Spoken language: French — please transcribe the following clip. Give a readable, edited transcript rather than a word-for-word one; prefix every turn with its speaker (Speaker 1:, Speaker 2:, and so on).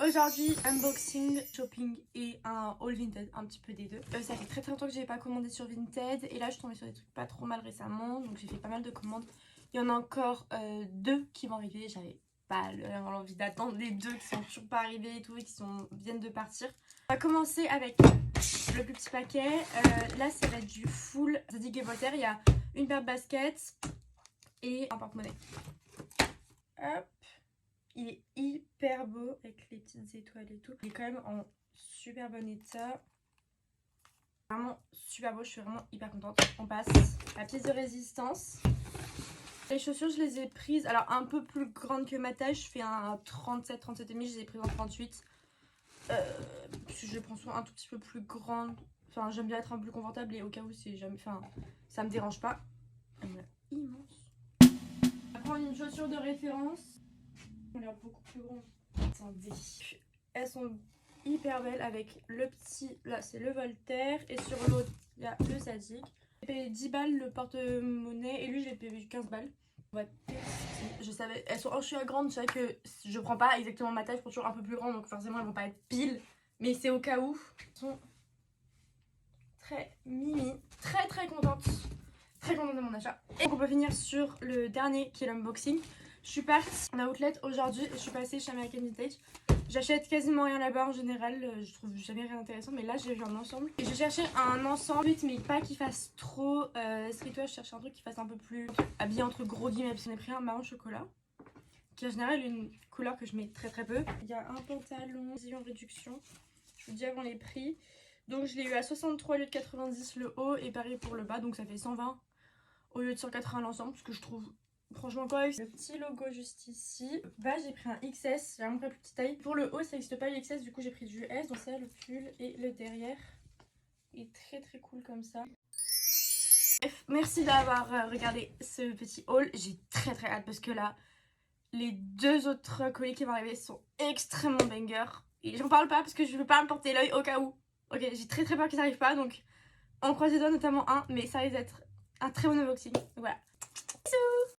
Speaker 1: Aujourd'hui, unboxing, shopping et un haul Vinted, un petit peu des deux. Ça fait très longtemps que j'avais pas commandé sur Vinted et là je suis tombée sur des trucs pas trop mal récemment, donc j'ai fait pas mal de commandes. Il y en a encore deux qui vont arriver, j'avais pas l'envie d'attendre les deux qui sont toujours pas arrivés et tout et qui viennent de partir. On va commencer avec le plus petit paquet. Là ça va être du full Zadig et Voltaire, il y a une paire de baskets et un porte-monnaie. Hop. Il est hyper beau avec les petites étoiles et tout. Il est quand même en super bon état. Vraiment super beau, je suis vraiment hyper contente. On passe à la pièce de résistance. Les chaussures, je les ai prises, alors un peu plus grandes que ma taille. Je fais un 37, 37,5, je les ai prises en 38. Je prends souvent un tout petit peu plus grande. Enfin, j'aime bien être un peu plus confortable et au cas où c'est jamais... Enfin, ça me dérange pas. Elle est immense. On va prendre une chaussure de référence. On a l'air beaucoup plus grand. Attendez. Elles sont hyper belles avec le petit, là c'est le Voltaire et sur l'autre il y a le Zadig. J'ai payé 10 balles le porte-monnaie et lui je l'ai payé 15 balles. On va tester. Je savais, elles sont archi grandes, je savais que je prends pas exactement ma taille, je prends toujours un peu plus grand donc forcément elles vont pas être pile. Mais c'est au cas où. Elles sont très mimi, très contente. Très contente de mon achat. Et donc on peut finir sur le dernier qui est l'unboxing. Je suis partie en outlet aujourd'hui et je suis passée chez American Vintage. J'achète quasiment rien là-bas en général, je trouve jamais rien d'intéressant, mais là j'ai vu un ensemble. Et j'ai cherché un ensemble, mais pas qui fasse trop streetwear, je cherchais un truc qui fasse un peu plus habillé entre gros guillemets. Puis j'en ai pris un marron chocolat, qui est en général une couleur que je mets très peu. Il y a un pantalon en réduction, je vous dis avant les prix. Donc je l'ai eu à 63 au lieu de 90 le haut et pareil pour le bas, donc ça fait 120 au lieu de 180 l'ensemble, ce que je trouve franchement correct. Le petit logo juste ici. Bas j'ai pris un XS, j'ai vraiment pris la plus petite taille. Pour le haut ça n'existe pas le XS, du coup j'ai pris du S. Donc ça, le pull et le derrière est très cool comme ça. Bref, merci d'avoir regardé ce petit haul. J'ai très hâte parce que là, les deux autres colis qui vont arriver sont extrêmement bangers. Et j'en parle pas parce que je veux pas me porter l'œil au cas où. Ok, j'ai très peur qu'ils n'arrivent pas, donc on croise les doigts, notamment un, mais ça risque d'être un très bon unboxing. Voilà. Bisous.